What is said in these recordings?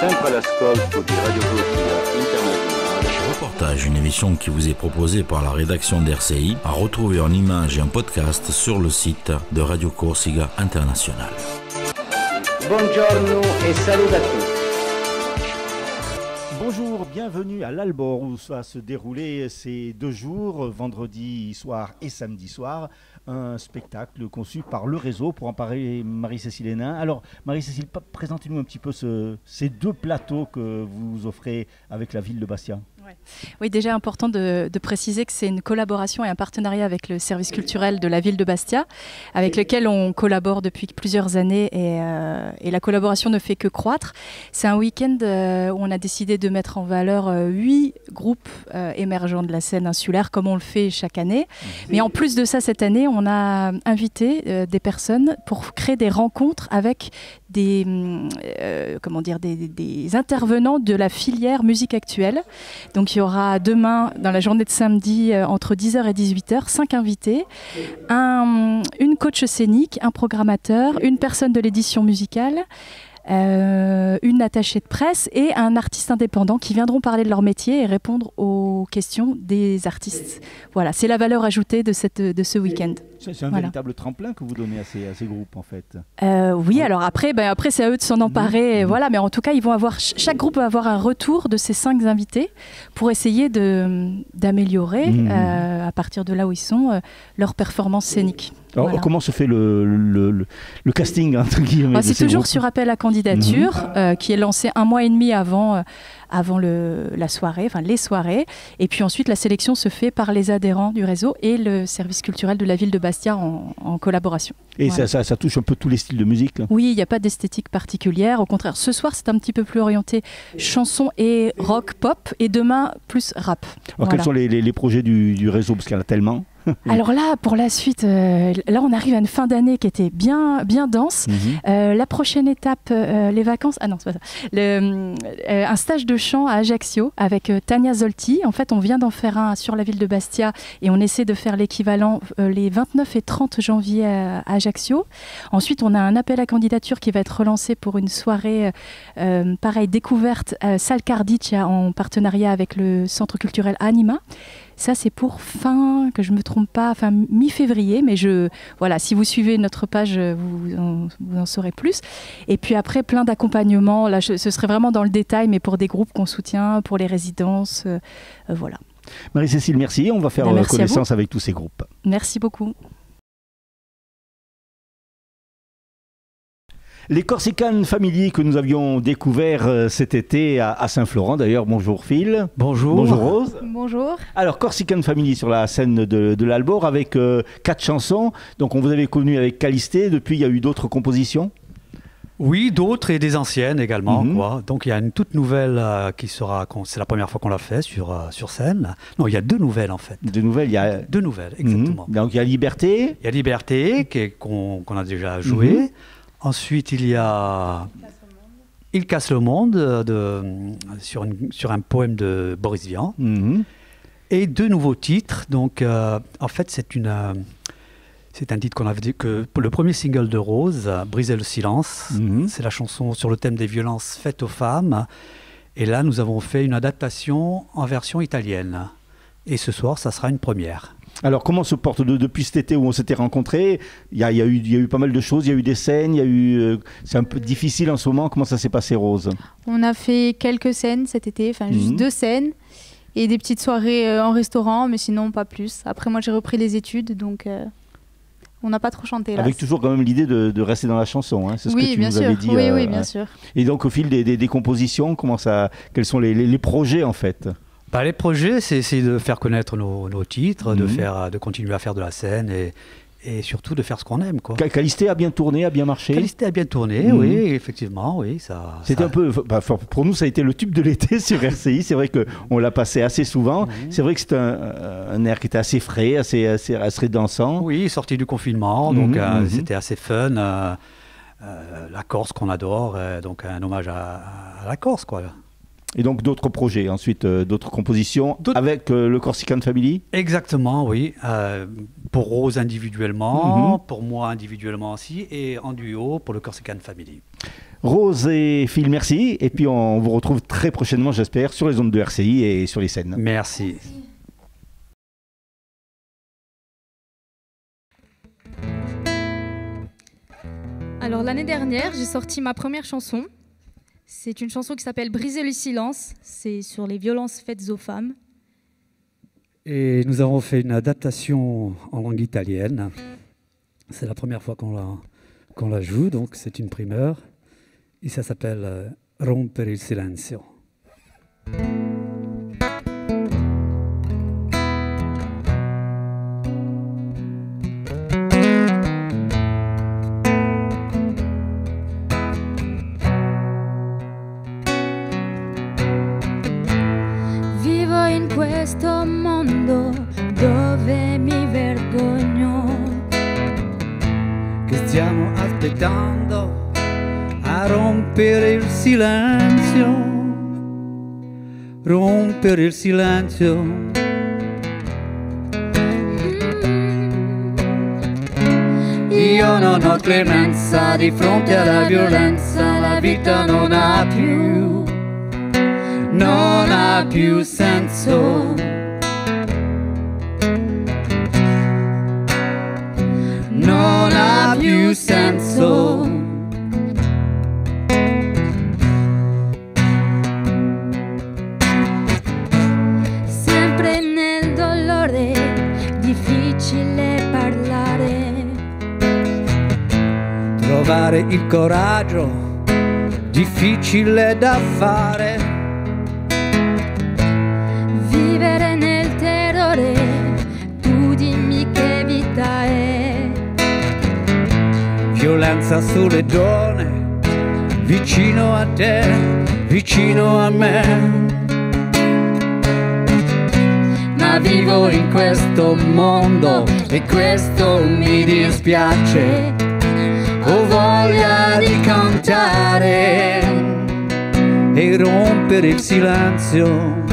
sempre all'ascolto di Radio Corsica Internazionale. Reportage, une émission qui vous est proposée par la rédaction d'RCI, à retrouver en images et en podcast sur le site de Radio Corsica Internazionale. Buongiorno e saluto a tutti. Bonjour, bienvenue à l'Albor où va se dérouler ces 2 jours, vendredi soir et samedi soir, un spectacle conçu par le réseau. Pour en parler, Marie-Cécile Hénin. Alors Marie-Cécile, présentez-nous un petit peu ces 2 plateaux que vous offrez avec la ville de Bastia. Oui, déjà important de préciser que c'est une collaboration et un partenariat avec le service culturel de la ville de Bastia, avec lequel on collabore depuis plusieurs années et la collaboration ne fait que croître. C'est un week-end où on a décidé de mettre en valeur 8 groupes émergents de la scène insulaire, comme on le fait chaque année. Mais en plus de ça, cette année, on a invité des personnes pour créer des rencontres avec des intervenants de la filière musique actuelle. Donc il y aura demain, dans la journée de samedi, entre 10h et 18h, 5 invités, une coach scénique, un programmateur, une personne de l'édition musicale, une attachée de presse et un artiste indépendant qui viendront parler de leur métier et répondre aux questions des artistes. Voilà, c'est la valeur ajoutée de ce week-end. C'est un véritable tremplin que vous donnez à ces groupes en fait. Oui, alors après c'est à eux de s'en emparer. Voilà, mais en tout cas, chaque groupe va avoir un retour de ces 5 invités pour essayer d'améliorer à partir de là où ils sont leur performance scénique. Alors, voilà. Comment se fait le casting entre guillemets c'est toujours sur appel à candidature qui est lancé 1 mois et demi avant la soirée, enfin les soirées. Et puis ensuite, la sélection se fait par les adhérents du réseau et le service culturel de la ville de Bastia en collaboration. Et voilà. ça touche un peu tous les styles de musique là. Oui, il n'y a pas d'esthétique particulière. Au contraire, ce soir, c'est un petit peu plus orienté chanson et rock, pop. Et demain, plus rap. Alors, quels sont les projets du réseau? Parce qu'il y en a tellement. Alors là, pour la suite, là on arrive à une fin d'année qui était bien dense. La prochaine étape, les vacances, c'est pas ça. Un stage de chant à Ajaccio avec Tania Zolti. En fait, on vient d'en faire un sur la ville de Bastia et on essaie de faire l'équivalent les 29 et 30 janvier à Ajaccio. Ensuite, on a un appel à candidature qui va être relancé pour une soirée, pareil, découverte Salle Cardic en partenariat avec le centre culturel Anima. Ça, c'est pour que je ne me trompe pas, mi-février. Mais voilà, si vous suivez notre page, vous en saurez plus. Et puis après, plein d'accompagnements. Là, ce serait vraiment dans le détail, mais pour des groupes qu'on soutient, pour les résidences. Voilà. Marie-Cécile, merci. On va faire connaissance avec tous ces groupes. Merci beaucoup. Les Corsican Family que nous avions découvert cet été à Saint-Florent. D'ailleurs, bonjour Phil. Bonjour. Bonjour Rose. Bonjour. Alors, Corsican Family sur la scène de l'Albor avec 4 chansons. Donc, on vous avait connu avec Calisté. Depuis, il y a eu d'autres compositions? Oui, d'autres et des anciennes également. Donc, il y a une toute nouvelle c'est la première fois qu'on l'a fait sur scène. Non, il y a 2 nouvelles en fait. 2 nouvelles, il y a 2 nouvelles, exactement. Donc, il y a Liberté. Il y a Liberté qu'on a déjà joué. Ensuite, il y a Il casse le monde sur un poème de Boris Vian. Et 2 nouveaux titres. Donc, en fait, c'est un titre qu'on avait dit que le premier single de Rose, Briser le silence. C'est la chanson sur le thème des violences faites aux femmes. Et là, nous avons fait une adaptation en version italienne. Et ce soir, ça sera une première. Alors, comment se porte depuis cet été où on s'était rencontrés? Il y a eu pas mal de choses, il y a eu des scènes, c'est un peu difficile en ce moment. Comment ça s'est passé, Rose? On a fait quelques scènes cet été, juste 2 scènes et des petites soirées en restaurant, mais sinon pas plus. Après, moi, j'ai repris les études, donc on n'a pas trop chanté. Là. Avec toujours quand même l'idée de rester dans la chanson, c'est ce que tu nous avais dit. Oui, bien sûr. Et donc, au fil des compositions, quels sont les projets en fait? Les projets, c'est de faire connaître nos titres, de continuer à faire de la scène et surtout de faire ce qu'on aime. Calisté a bien tourné, a bien marché. Calisté a bien tourné, oui, effectivement. Oui, c'était un peu, pour nous, ça a été le tube de l'été sur RCI. C'est vrai qu'on l'a passé assez souvent. C'est vrai que c'est un air qui était assez frais, assez dansant. Oui, sorti du confinement, donc c'était assez fun. La Corse qu'on adore, donc un hommage à la Corse, quoi. Et donc d'autres projets, ensuite d'autres compositions avec le Corsican Family? Exactement, oui. Pour Rose individuellement, pour moi individuellement aussi, et en duo pour le Corsican Family. Rose et Phil, merci. Et puis on vous retrouve très prochainement, j'espère, sur les ondes de RCI et sur les scènes. Merci. Alors l'année dernière, j'ai sorti ma première chanson. C'est une chanson qui s'appelle Briser le silence. C'est sur les violences faites aux femmes. Et nous avons fait une adaptation en langue italienne. C'est la première fois qu'on la joue, donc c'est une primeur. Et ça s'appelle Rompere il silenzio. Vivo in questo mondo dove mi vergogno. Che stiamo aspettando a rompere il silenzio, rompere il silenzio. Io non ho clemenza di fronte alla violenza, la vita non ha più senso. Non ha più senso. Sempre nel dolore, difficile parlare. Trovare il coraggio, difficile da fare. Vivere nel terrore, tu dimmi che vita è. Violenza sulle donne, vicino a te, vicino a me. Ma vivo in questo mondo e questo mi dispiace. Ho voglia di cantare e rompere il silenzio.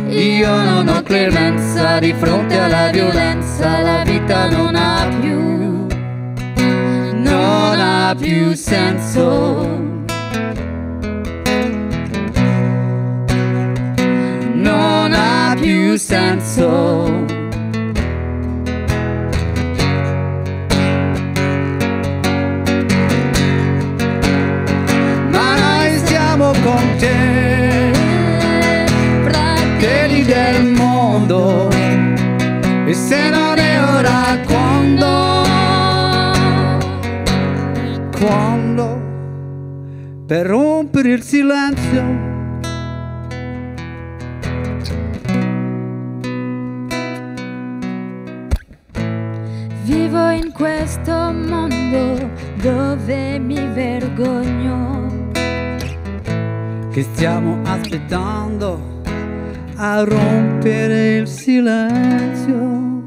Io non ho clemenza di fronte alla violenza, la vita non ha più senso. Non ha più senso. Ma noi siamo con te, fratelli del mondo, e se non è ora quando per rompere il silenzio. Vivo in questo mondo dove mi vergogno. Che stiamo aspettando a rompere il silenzio,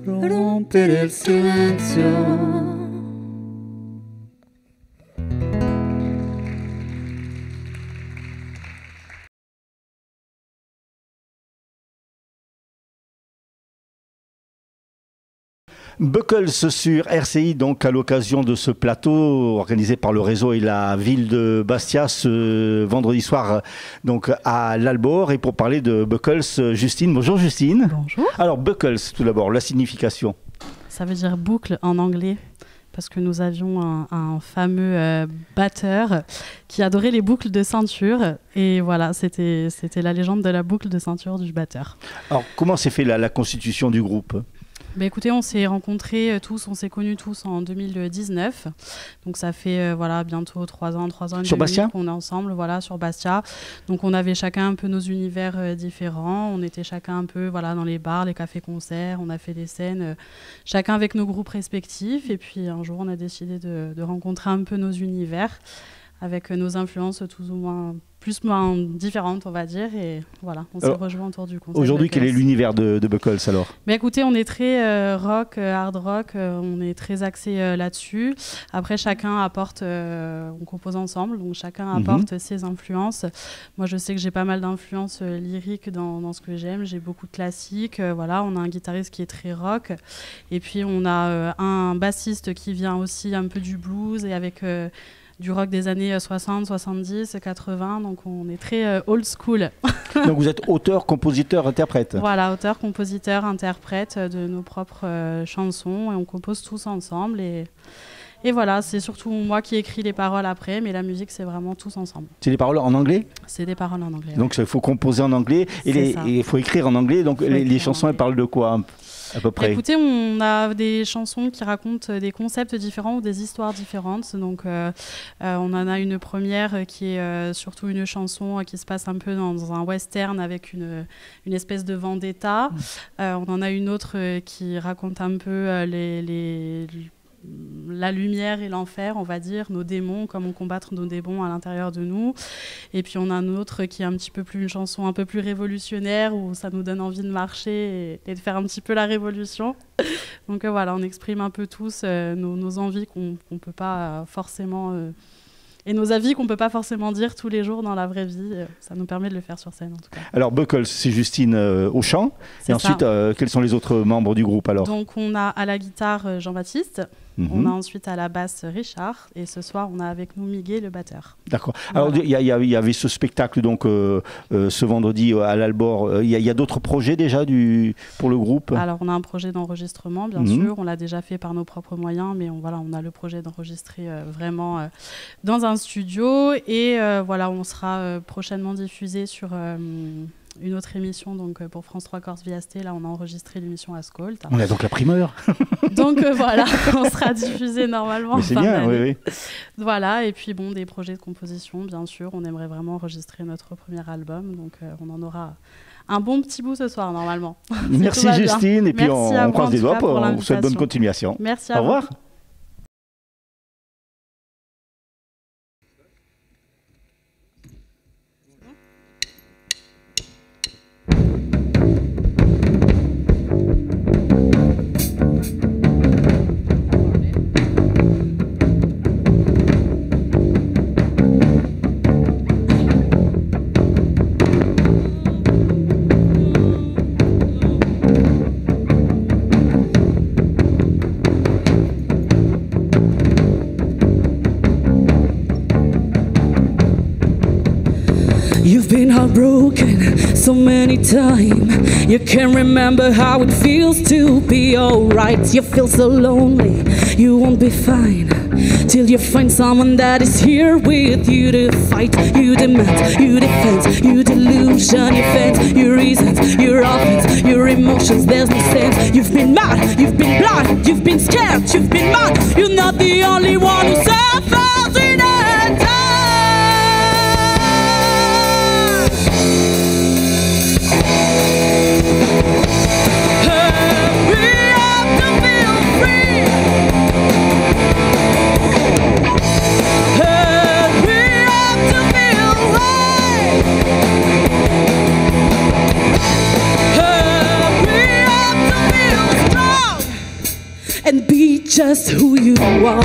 rompere il silenzio. Buckles sur RCI, donc à l'occasion de ce plateau organisé par le réseau et la ville de Bastia ce vendredi soir donc à l'Albor. Et pour parler de Buckles, Justine. Bonjour Justine. Bonjour. Alors Buckles, tout d'abord, la signification. Ça veut dire boucle en anglais, parce que nous avions un fameux batteur qui adorait les boucles de ceinture. Et voilà, c'était la légende de la boucle de ceinture du batteur. Alors comment s'est fait la constitution du groupe ? Bah écoutez, on s'est rencontrés tous, on s'est connus tous en 2019. Donc ça fait voilà, bientôt 3 ans et sur demi Bastia qu'on est ensemble, voilà, sur Bastia. Donc on avait chacun un peu nos univers différents. On était chacun un peu voilà, dans les bars, les cafés-concerts. On a fait des scènes, chacun avec nos groupes respectifs. Et puis un jour, on a décidé de rencontrer un peu nos univers avec nos influences plus ou moins différentes, on va dire. Et voilà, on s'est rejoints autour du concept. Aujourd'hui, quel est l'univers de Buckles alors? Écoutez, on est très rock, hard rock, on est très axé là-dessus. Après, chacun apporte, on compose ensemble, donc chacun apporte ses influences. Moi, je sais que j'ai pas mal d'influences lyriques dans ce que j'aime. J'ai beaucoup de classiques. Voilà, on a un guitariste qui est très rock. Et puis, on a un bassiste qui vient aussi un peu du blues et avec du rock des années 60, 70, 80, donc on est très old school. Donc vous êtes auteur, compositeur, interprète. Voilà, auteur, compositeur, interprète de nos propres chansons et on compose tous ensemble et voilà, c'est surtout moi qui écris les paroles après, mais la musique c'est vraiment tous ensemble. C'est des paroles en anglais? C'est des paroles en anglais. Donc il faut composer en anglais et il faut écrire en anglais, donc les chansons elles parlent de quoi à peu près? Écoutez, on a des chansons qui racontent des concepts différents ou des histoires différentes. Donc, on en a une première qui est surtout une chanson qui se passe un peu dans un western avec une espèce de vendetta. On en a une autre qui raconte un peu la lumière et l'enfer, on va dire, nos démons, comment combattre nos démons à l'intérieur de nous. Et puis on a une autre qui est un petit peu plus une chanson un peu plus révolutionnaire où ça nous donne envie de marcher et de faire un petit peu la révolution. Donc voilà, on exprime un peu tous nos envies qu'on peut pas forcément et nos avis qu'on peut pas forcément dire tous les jours dans la vraie vie. Ça nous permet de le faire sur scène en tout cas. Alors Buckles, c'est Justine au chant. Et ensuite, quels sont les autres membres du groupe alors? Donc on a à la guitare Jean-Baptiste. On a ensuite à la basse Richard et ce soir on a avec nous Miguel le batteur. D'accord. Alors il y avait ce spectacle donc ce vendredi à l'Albor. Il y a d'autres projets déjà pour le groupe? Alors on a un projet d'enregistrement bien sûr. On l'a déjà fait par nos propres moyens, mais on a le projet d'enregistrer vraiment dans un studio et voilà, on sera prochainement diffusé sur une autre émission donc pour France 3 Corse VST. Là on a enregistré l'émission Ascolt. On a donc la primeur. Donc voilà, on sera diffusé normalement. Mais c'est bien, oui. Voilà, et puis bon, des projets de composition bien sûr. On aimerait vraiment enregistrer notre premier album, donc on en aura un bon petit bout ce soir normalement. Merci Justine, et puis on croise les doigts pour vous souhaiter bonne continuation. Merci à vous. Au revoir. Heartbroken so many times, you can't remember how it feels to be alright. You feel so lonely, you won't be fine till you find someone that is here with you to fight. You demand, you defend, you delusion, you fence, your reasons, your offense, your emotions, there's no sense. You've been mad, you've been blind, you've been scared, you've been mad. You're not the only one who suffers in it. And be just who you are.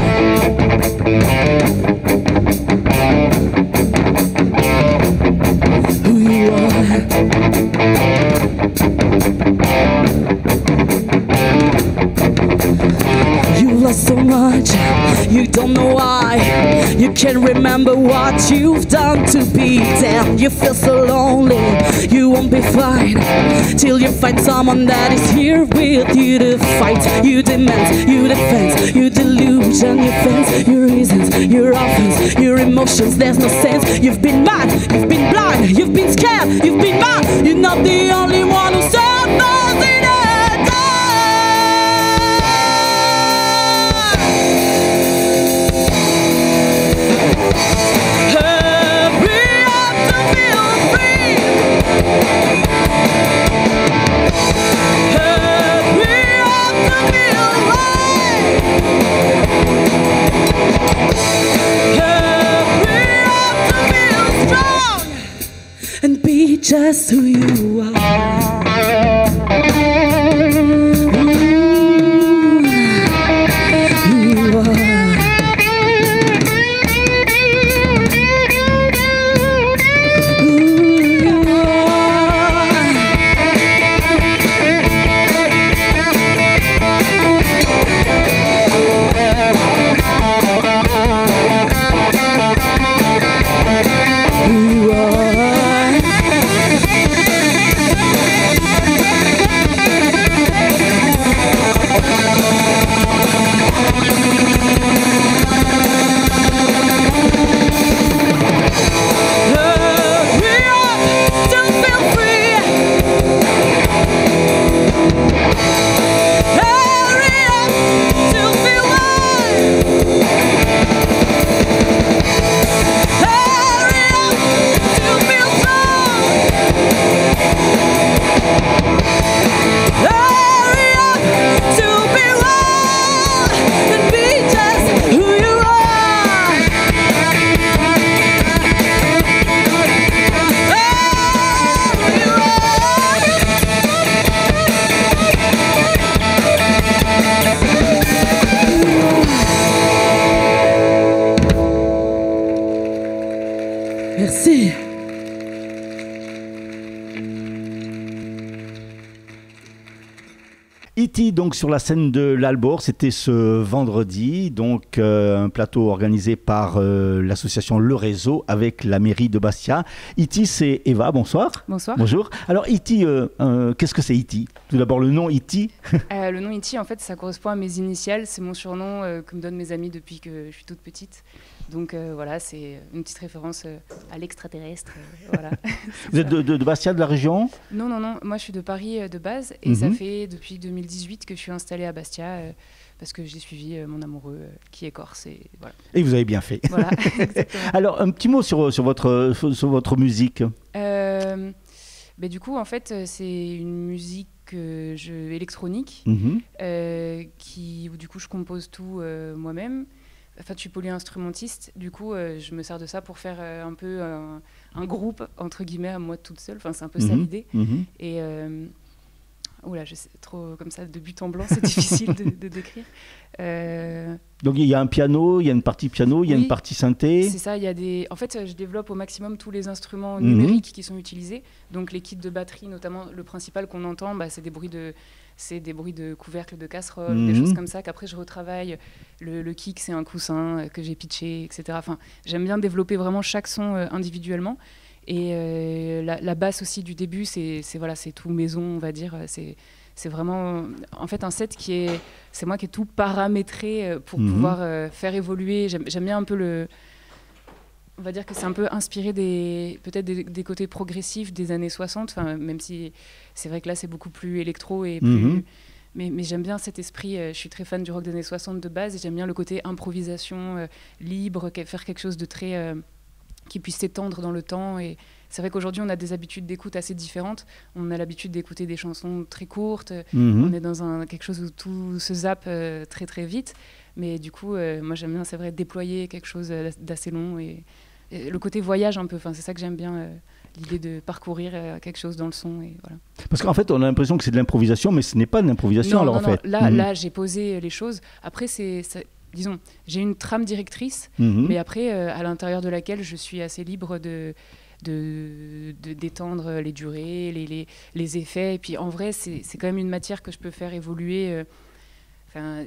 Who you are. You lost so much, you don't know why. You can't remember what you've done to be down. You feel so lonely, you won't be fine till you find someone that is here with you to fight. You demand, you defend, you delusion, you fence, your reasons, your offense, your emotions, there's no sense. You've been mad, you've been blind, you've been scared, you've been mad. You're not the only one who suffers in it. Hurry just who you are. Merci. E.T. donc sur la scène de l'Albor, c'était ce vendredi, donc un plateau organisé par l'association Le Réseau avec la mairie de Bastia. E.T. c'est Eva, bonsoir. Bonsoir. Bonjour. Alors E.T., qu'est-ce que c'est E.T.? Tout d'abord le nom E.T. Le nom E.T. en fait ça correspond à mes initiales, c'est mon surnom que me donnent mes amis depuis que je suis toute petite. Donc voilà, c'est une petite référence à l'extraterrestre. Voilà. Vous êtes de Bastia, de la région? Non, moi je suis de Paris de base et ça fait depuis 2018 que je suis installée à Bastia parce que j'ai suivi mon amoureux qui est corse. Et, voilà. Et vous avez bien fait. Voilà, exactement. Alors un petit mot sur votre musique. Du coup en fait c'est une musique électronique où du coup je compose tout moi-même. Enfin, je suis polyinstrumentiste, du coup, je me sers de ça pour faire un peu un groupe, entre guillemets, à moi toute seule. Enfin, c'est un peu ça l'idée. Et, oula, je sais, trop comme ça, de but en blanc, c'est difficile de décrire. Donc, il y a un piano, il y a une partie piano, il y a une partie synthé. C'est ça, il y a en fait, je développe au maximum tous les instruments numériques qui sont utilisés. Donc, les kits de batterie, notamment, le principal qu'on entend, c'est des bruits de couvercle, de casserole, des choses comme ça, qu'après je retravaille. Le kick, c'est un coussin que j'ai pitché, etc. Enfin, j'aime bien développer vraiment chaque son individuellement. Et la basse aussi du début, c'est tout maison, on va dire. C'est vraiment, en fait, un set c'est moi qui ai tout paramétré pour pouvoir faire évoluer. J'aime bien un peu on va dire que c'est un peu inspiré peut-être des côtés progressifs des années 60, même si c'est vrai que là c'est beaucoup plus électro et plus... Mais j'aime bien cet esprit, je suis très fan du rock des années 60 de base et j'aime bien le côté improvisation libre, faire quelque chose de très... qui puisse s'étendre dans le temps. Et c'est vrai qu'aujourd'hui on a des habitudes d'écoute assez différentes, on a l'habitude d'écouter des chansons très courtes, on est dans quelque chose où tout se zappe très très vite, mais du coup moi j'aime bien, c'est vrai, déployer quelque chose d'assez long et le côté voyage un peu, c'est ça que j'aime bien, l'idée de parcourir quelque chose dans le son. Et voilà. Parce qu'en fait on a l'impression que c'est de l'improvisation, mais ce n'est pas de l'improvisation. Non, en fait. Là j'ai posé les choses, après disons, j'ai une trame directrice, mais après à l'intérieur de laquelle je suis assez libre d'étendre les durées, les effets, et puis en vrai c'est quand même une matière que je peux faire évoluer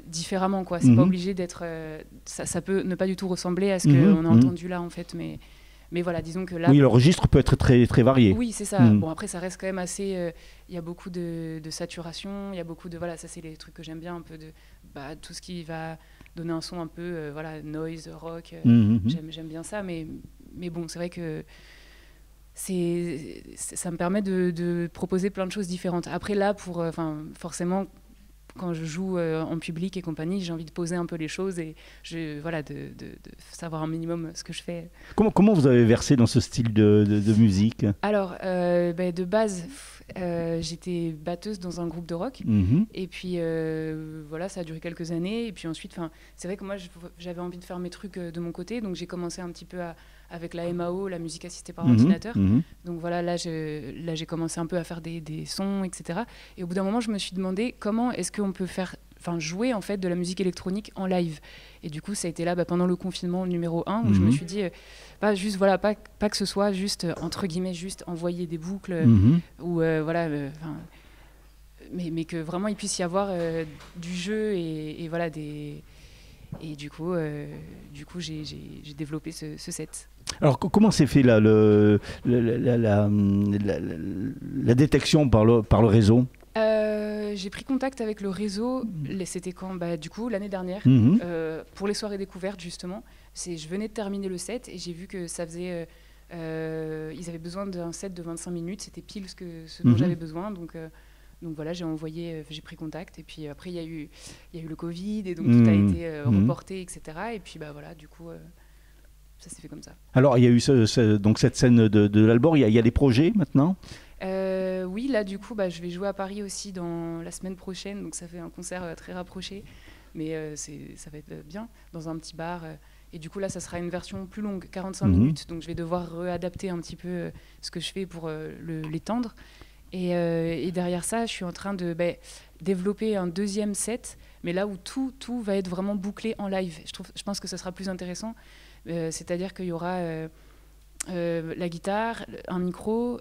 différemment, quoi. C'est pas obligé d'être ça peut ne pas du tout ressembler à ce qu'on a entendu là en fait, mais voilà, disons que là... Oui, le registre peut être très, très varié. Oui, c'est ça. Bon, après, ça reste quand même assez... Il y a beaucoup de saturation, il y a beaucoup de... Voilà, ça, c'est les trucs que j'aime bien, un peu de... tout ce qui va donner un son un peu, noise, rock. J'aime bien ça, mais bon, c'est vrai que ça me permet de proposer plein de choses différentes. Après, là, forcément... Quand je joue en public et compagnie, j'ai envie de poser un peu les choses et de savoir un minimum ce que je fais. Comment vous avez versé dans ce style de musique? Alors, de base, j'étais batteuse dans un groupe de rock. Et puis voilà, ça a duré quelques années. Et puis ensuite, c'est vrai que moi, j'avais envie de faire mes trucs de mon côté. Donc j'ai commencé un petit peu avec la MAO, la musique assistée par ordinateur. Donc voilà, là j'ai commencé un peu à faire des sons, etc. Et au bout d'un moment, je me suis demandé comment est-ce qu'on peut jouer en fait de la musique électronique en live. Et du coup, ça a été là pendant le confinement numéro 1 où je me suis dit pas que ce soit juste entre guillemets juste envoyer des boucles ou mais que vraiment il puisse y avoir du jeu et voilà et du coup j'ai développé ce set. Alors comment s'est fait la détection par le réseau? J'ai pris contact avec le réseau, c'était quand du coup l'année dernière, pour les soirées découvertes justement. Je venais de terminer le set et j'ai vu que ça faisait... ils avaient besoin d'un set de 25 minutes, c'était pile ce dont j'avais besoin. Donc voilà, j'ai pris contact. Et puis après, il y a eu le Covid et donc tout a été reporté, etc. Et puis voilà, du coup... ça s'est fait comme ça. Alors, il y a eu donc cette scène de l'Albor, il y a des projets maintenant? Oui, là, du coup, je vais jouer à Paris aussi dans la semaine prochaine. Donc, ça fait un concert très rapproché. Mais ça va être bien, dans un petit bar. Et du coup, là, ça sera une version plus longue, 45 minutes. Donc, je vais devoir réadapter un petit peu ce que je fais pour l'étendre. Et derrière ça, je suis en train de développer un deuxième set. Mais là où tout va être vraiment bouclé en live. Je pense que ça sera plus intéressant. C'est-à-dire qu'il y aura la guitare, un micro,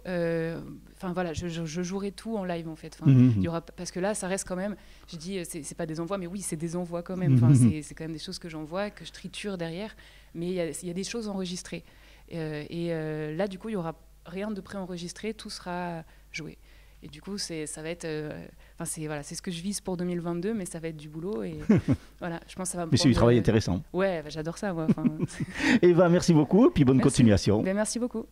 voilà, je jouerai tout en live en fait. Il y aura, parce que là, ça reste quand même, je dis, c'est pas des envois, mais oui, c'est des envois quand même. C'est quand même des choses que j'envoie, que je triture derrière, mais il y a des choses enregistrées. Là, du coup, il y aura rien de préenregistré, tout sera joué. Et du coup, ça va être... c'est ce que je vise pour 2022, mais ça va être du boulot. Et voilà, je pense que ça va me Mais c'est du travail intéressant. Ouais, j'adore ça, moi. Eva, merci beaucoup, puis bonne continuation. Merci beaucoup.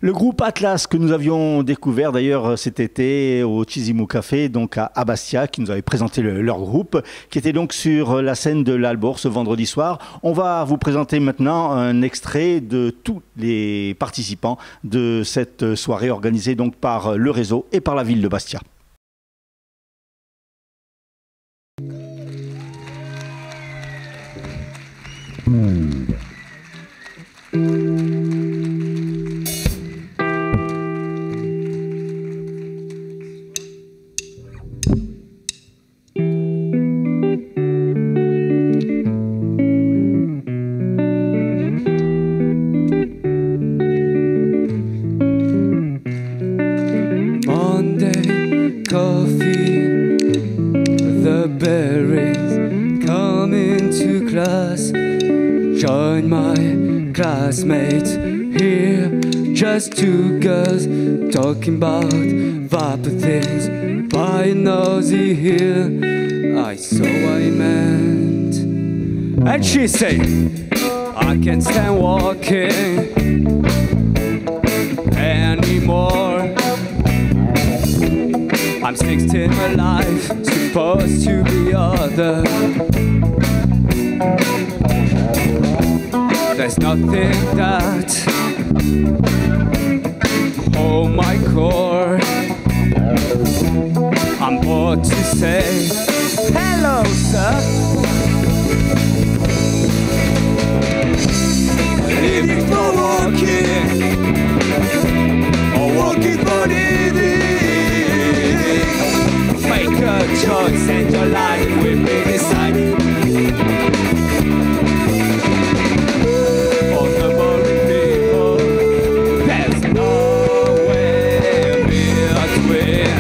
Le groupe Atlas que nous avions découvert d'ailleurs cet été au Chisimu Café, donc à Bastia, qui nous avait présenté leur groupe, qui était donc sur la scène de l'Albor ce vendredi soir. On va vous présenter maintenant un extrait de tous les participants de cette soirée organisée donc par le réseau et par la ville de Bastia. Monday, coffee, the berries, come into class, join my classmates here, just two girls talking about vapor things, by nosy here, I saw what I meant, and she said, I can't stand walking anymore. I'm 16 alive, supposed to be other. There's nothing that hold my core. I'm bored to say hello, sir. Living for walking, or walking for living. Make a choice and your life will be decided. For the boring people, there's nowhere between.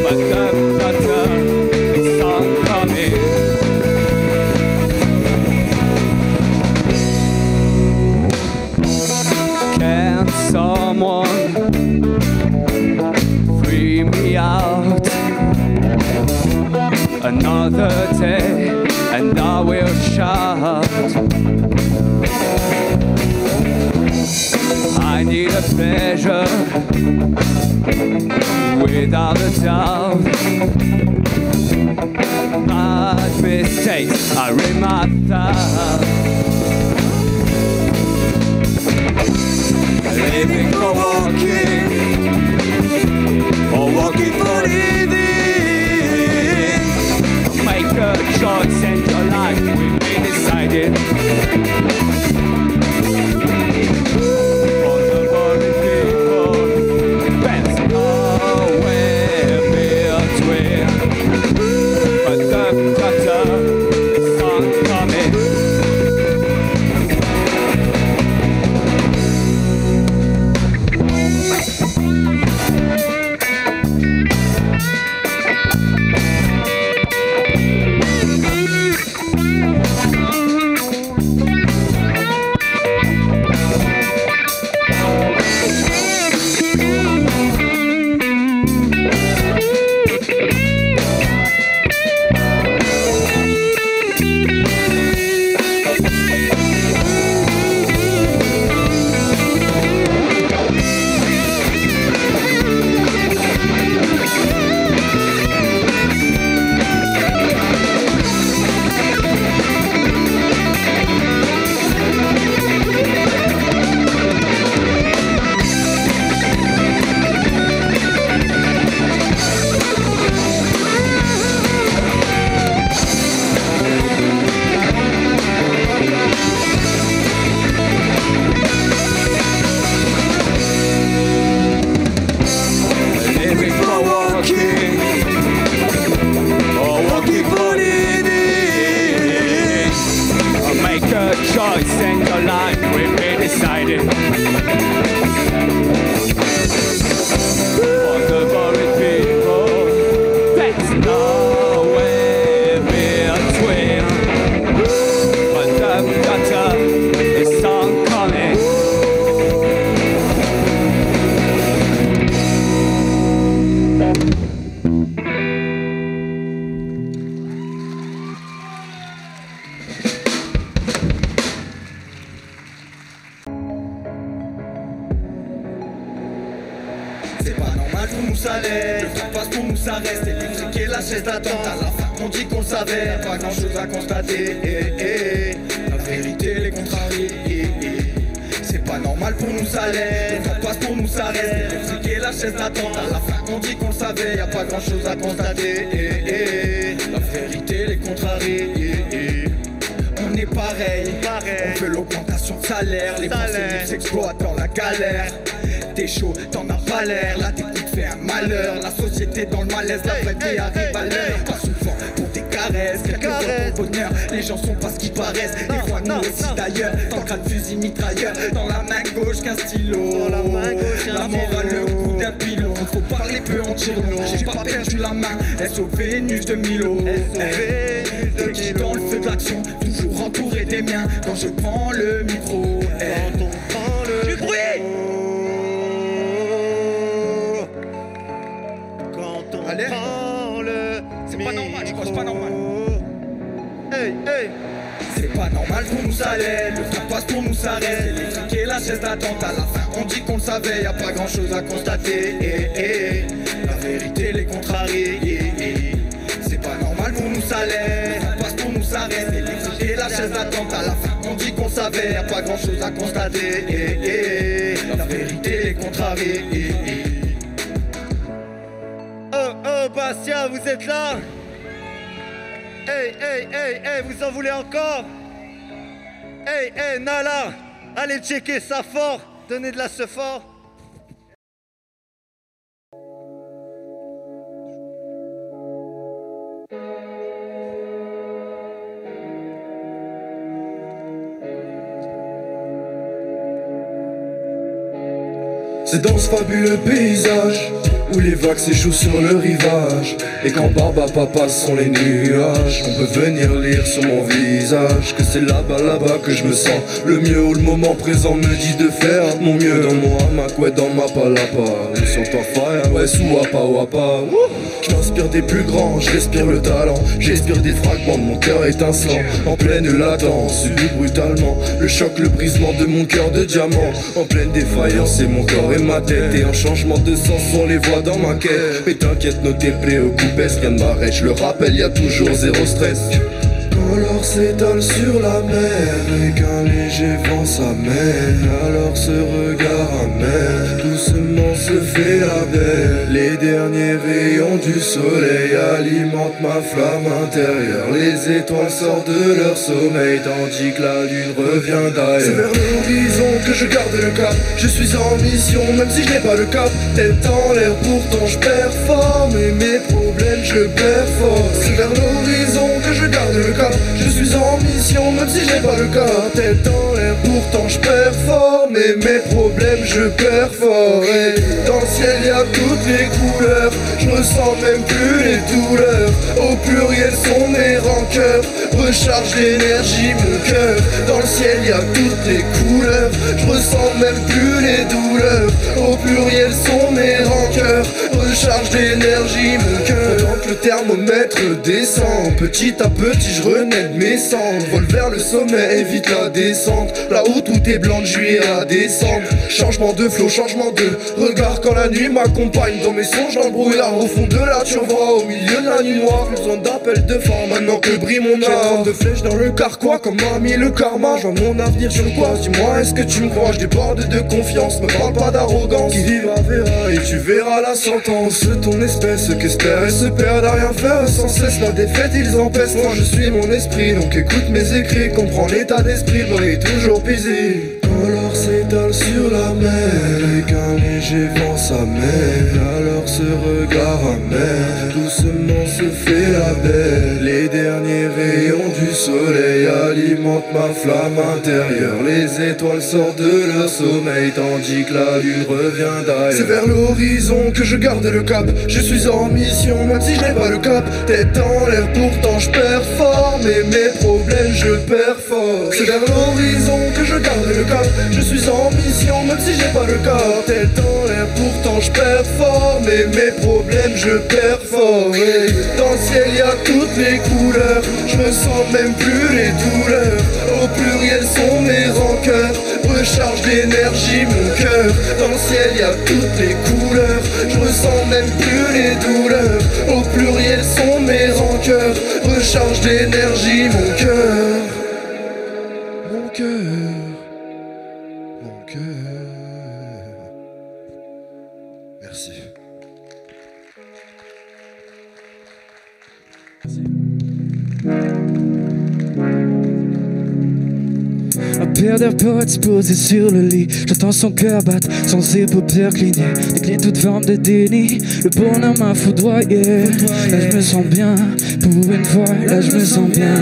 But the sun coming. Can someone free me out? Another day and I will shout. I need a pleasure without a doubt. Bad mistakes are in my thoughts. Living for walking, or walking for living. Make a choice and your life will be decided. For the boring people, there's nowhere between. But the sun coming. C'est pas normal pour nous ça l'est. Le temps passe pour nous ça reste. Électrique et la chaise d'attente. À la fin on dit qu'on le savait. Pas grand chose à constater. La vérité les contrarie. C'est pas normal pour nous ça l'est. Le temps passe pour nous ça reste. Électrique et la chaise d'attente. À la fin on dit qu'on le savait. Y'a pas grand chose à constater. La vérité les contrarie. On est pareil. On veut l'augmentation de salaire. Les conseillers s'exploitent dans la galère. T'es chaud, t'en as pas l'air. Là t'écoutes fait un malheur. La société dans le malaise. La vraie vie arrive à l'heure. Pas souvent pour des caresses. Quelques fois pour le bonheur. Les gens sont pas ce qu'ils paraissent. Des fois nous aussi d'ailleurs. Dans le crâne fusil mitrailleur. Dans la main gauche qu'un stylo. La morale le coup d'un pilot. Faut parler peu en tire long. J'ai pas perdu la main. SOV Vénus de Milo. Qui dans le feu de l'action. Toujours entouré des miens. Quand je prends le micro. Du bruit. Allez. C'est pas normal, je crois, c'est pas normal. Hey, hey. C'est pas normal pour nous ça l'est. Le temps passe pour nous ça reste. Électrique et la chaise d'attente. À la fin on dit qu'on le savait. Y'a pas grand chose à constater. La vérité les contrarie. C'est pas normal pour nous ça l'est. Le temps passe pour nous ça reste. Électrique et la chaise d'attente. À la fin on dit qu'on le savait. Y'a pas grand chose à constater. La vérité les contrarie. Oh Bastia, vous êtes là? Hey, hey, hey, hey, vous en voulez encore? Hey, hey, Nala, allez checker ça fort, donnez de la ce fort. C'est dans ce fabuleux paysage où les vagues s'échouent sur le rivage. Et quand Barba Papa sont les nuages, on peut venir lire sur mon visage que c'est là-bas que je me sens le mieux. Où le moment présent me dit de faire mon mieux. Dans mon hamac, ouais, dans ma palapa. Sur ta faille, ouais, sous wapa. Je m'inspire des plus grands, je respire le talent. J'expire des fragments de mon cœur étincelant. En pleine latence, subis brutalement le choc, le brisement de mon cœur de diamant. En pleine défaillance, c'est mon corps et ma tête. Et un changement de sens, on les voit dans ma quête. Mais t'inquiète, ne t'es préoccupé, rien ne m'arrête. Je le rappelle, y a toujours zéro stress. Quand l'or s'étale sur la mer et qu'un léger vent s'amène, alors ce regard amer doucement se fait la belle. Les derniers rayons du soleil alimentent ma flamme intérieure. Les étoiles sortent de leur sommeil tandis que la lune revient d'ailleurs. C'est vers l'horizon que je garde le cap. Je suis en mission même si je n'ai pas le cap. Tête en l'air pourtant je performe et mes problèmes je performe. C'est vers l'horizon que je garde le cap. Je suis en mission même si j'ai pas le cap. Tête en l'air pourtant je performe et mes problèmes je performe. Et dans le ciel y a toutes les couleurs. Je ressens même plus les douleurs. Au pluriel sont mes rancœurs. Recharge l'énergie mon cœur. Dans le ciel y a toutes les couleurs. Je ressens même plus les douleurs. Au pluriel sont mes rancœurs. Recharge l'énergie mon cœur. Pendant que le thermomètre descend, petit à petit je renais de mes cendres. Vole vers le sommet, évite la descente. Là où tout est blanc de juillet à décembre. Changement de flow, changement de regard quand la nuit m'accompagne. Dans mes songes, dans le brouillard, au fond de la turvoie, au milieu de la nuit noire. Plus besoin d'appel de phare, maintenant que brille mon art. De flèches dans le carquois, comme m'a mis le karma. Je vois mon avenir sur quoi? Dis-moi, est-ce que tu me crois? Je déborde de confiance, me parle pas d'arrogance. Qui vivra verra et tu verras la sentence. Ton espèce qu'espère et se perd à rien faire. Sans cesse la défaite, ils empêchent. Moi je suis mon esprit, donc écoute mes écrits. Comprends l'état d'esprit, brille toujours busy. Quand l'or s'étale sur la mer et qu'un léger vent s'amène, alors ce regard amer doucement se fait la belle. Les derniers rayons du soleil alimentent ma flamme intérieure. Les étoiles sortent de leur sommeil tandis que la lune revient d'ailleurs. C'est vers l'horizon que je garde le cap. Je suis en mission même si je n'ai pas le cap. Tête en l'air pourtant je performe et mes problèmes je performe. C'est vers l'horizon que je garde le cap. Je suis en mission même si j'ai pas le cap. Tête en l'air pourtant je performe et mes problèmes je performe. Et dans le ciel y a toutes les couleurs. Je ressens même plus les douleurs. Au pluriel sont mes rancœurs. Recharge l'énergie mon cœur. Dans le ciel y a toutes les couleurs. sens même plus les douleurs. Au pluriel sont mes rancœurs. Recharge d'énergie mon cœur. Mon cœur. Mon cœur. Merci. Un père d'air poète posé sur le lit. J'entends son cœur battre, sans ses paupières cligner. Décline toute forme de déni. Le bonheur m'a foudroyé. Là je me sens bien, pour une fois, là je me sens bien.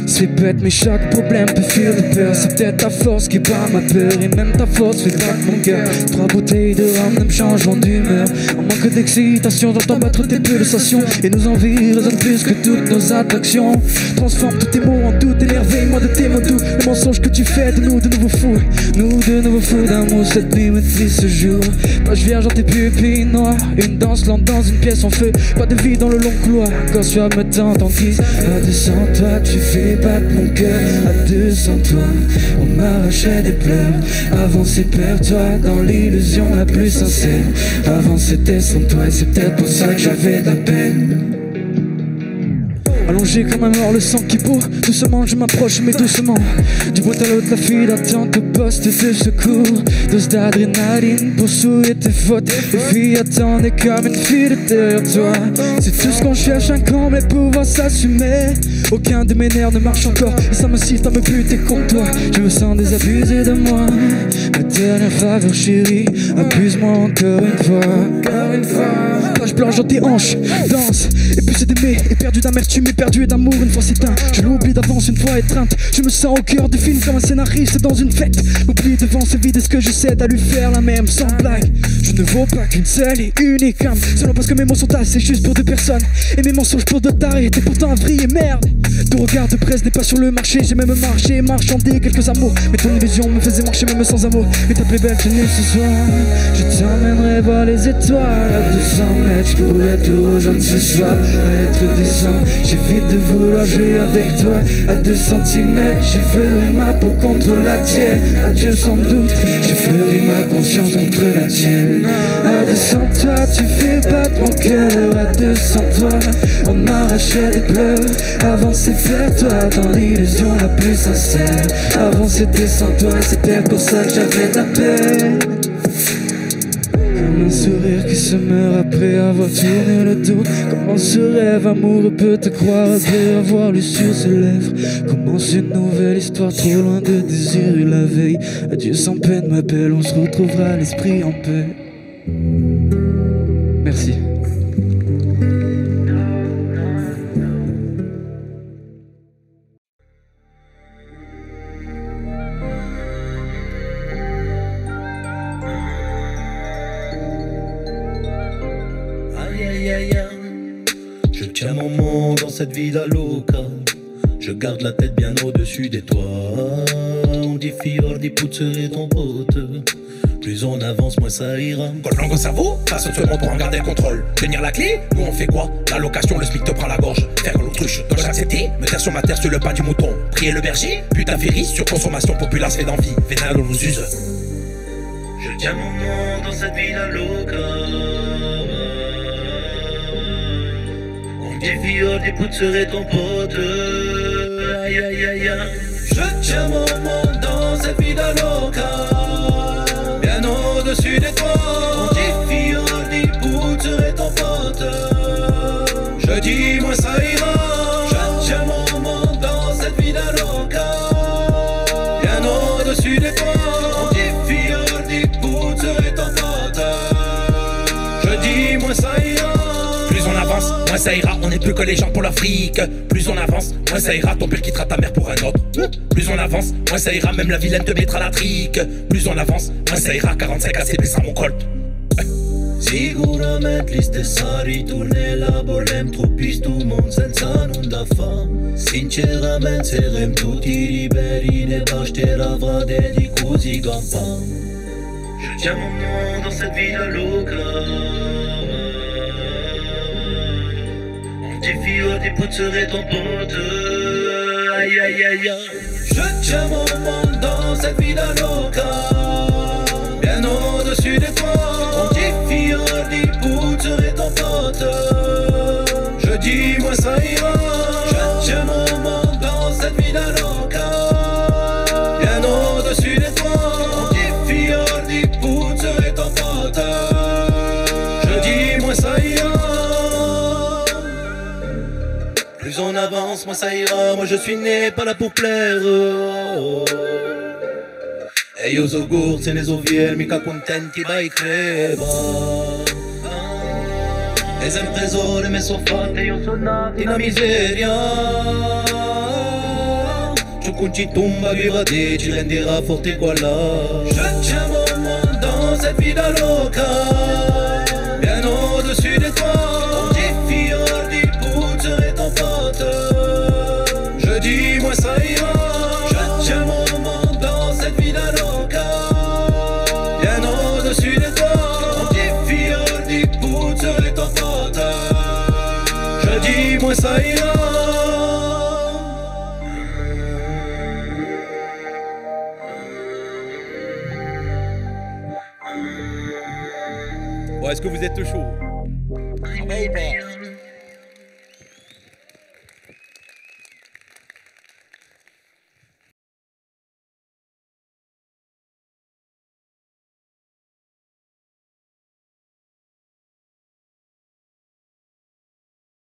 C'est bête mais chaque problème peut fuir de peur. C'est peut-être ta force qui bat ma peur. Et même ta force fait battre mon cœur. 3 bouteilles de rhum ne me changeront d'humeur. En manque d'excitation, j'entends battre tes pulsations. Et nos envies résonnent plus que toutes nos attractions. Transforme tous tes mots en doute, émerveille-moi de tes mots doux. Le mensonge que tu fais de nous, de nouveaux fous. Nous de nouveaux fous d'amour, cette nuit me dit ce jour. Page vierge dans tes pupilles noires. Une danse lente dans une pièce en feu. Pas de vie dans le long couloir. Quand tu me tente en guise. À 200 toi tu fais battre mon cœur. À 200 toi on m'arrachait des pleurs. Avant c'est perds-toi dans l'illusion la plus sincère. Avant c'était sans toi et c'est peut-être pour ça que j'avais de la peine. Allongé comme un mort, le sang qui bout. Doucement je m'approche mais doucement. Du bout à l'autre la file attend au poste de secours. Dose d'adrénaline pour souiller tes fautes. Les filles attendaient comme une fille derrière toi. C'est tout ce qu'on cherche, un camp mais pouvoir s'assumer. Aucun de mes nerfs ne marche encore. Et ça me siffle à me buter contre toi. Je me sens désabusé de moi. Ma dernière faveur chérie, abuse-moi encore une fois. Page blanche dans tes hanches, danse. Et puis c'est d'aimer, et perdu d'amertume, et perdu et d'amour une fois c'est un. Je l'oublie d'avance une fois étreinte. Je me sens au cœur du film comme un scénariste dans une fête. M'oublie devant ce vide, est-ce que j'essaie à lui faire la même sans blague. Je ne vaux pas qu'une seule et unique âme. Seulement parce que mes mots sont assez juste pour 2 personnes. Et mes mensonges pour 2 tarés. T'es pourtant un vrai et merde. Ton regard de presse n'est pas sur le marché. J'ai même marché, marchandé quelques amours. Mais ton illusion me faisait marcher même sans amour. Mais ta plus belle tenue ce soir, je t'emmènerai voir les étoiles. À 200 mètres, je pourrais tout rejoindre ce soir. À être décent, j'évite de vouloir jouer avec toi. À 2 centimètres, j'ai ferai ma peau contre la tienne. Adieu sans doute, j'ai ferai ma conscience contre la tienne. À 200 toi, tu fais battre mon cœur. À 200 toi, on m'arrachait des pleurs. Avant c'est faire toi dans l'illusion la plus sincère. Avant c'était sans toi, c'était pour ça que j'avais de la peine. Comme un sourire qui se meurt après avoir tourné le dos. Comment ce rêve amoureux peut te croire après avoir lu sur ses lèvres. Commence une nouvelle histoire trop loin de désirer la veille. Adieu sans peine ma belle, on se retrouvera l'esprit en paix. Merci. Je tiens mon monde dans cette vida loca. Je garde la tête bien au-dessus des toits. On dit fiordi puzzere ton pote. Plus on avance, moins ça ira. Col blanc au cerveau, face au second pour en garder le contrôle. Tenir la clé, nous on fait quoi? La location, le SMIC te prend la gorge. Faire l'autruche, dois-je accepter? Me taire sur ma terre sur le pas du mouton. Prier le berger, putain féris, sur consommation, populace fait d'envie. Vénal on nous use. Je tiens mon nom dans cette vida loca. On dit fiordi puzzere ton pote. Aïe aïe aïe aïe. Je tiens mon monde dans cette vida loca. Bien au-dessus des toits. On dit fiordi puzzere ton pote. Je dis moi ça ira. Je tiens mon monde dans cette vida loca. Bien au-dessus des toits. On dit fiordi puzzere ton pote. Je dis moi ça ira. Plus on avance, moins ça ira, on n'est plus que les gens pour l'Afrique. Plus on avance, moins ça ira, ton père quittera ta mère pour un autre. Plus on avance, moins ça ira, même la vilaine te mettra la trique. Plus on avance, moins ça ira, 45 ACP sans mon colt. Sicuramente li stessi ritornella volem troppi stu mon senza nulla fa. Sinceramente saremo tutti liberi, ne basterà vade di così gampa. Je tiens mon nom dans cette vida loca. On dit fiordi puzzere ton pote. Aïe aïe aïe aïe. Je tiens mon monde dans cette vida loca. Bien au-dessus des toits. On dit fiordi en avance, moi ça ira. Moi je suis né pas là pour plaire. E io so gorse ne so fier, mica contenti vai creba. E sempre sole mi so fatte, io sono nato in una miseria. Ciò con ci tomba che va te, ci renderà forte qua là. Je tiens mon monde dans cette vida loca, bien au-dessus des toits. On dit fior di puzza et ton pote. Je dis moi ça ira. Je tiens mon monde dans cette vida loca, bien au-dessus des toits. On dit fior di puzza et ton pote. Je dis moi ça ira. Bon, est-ce que vous êtes chaud?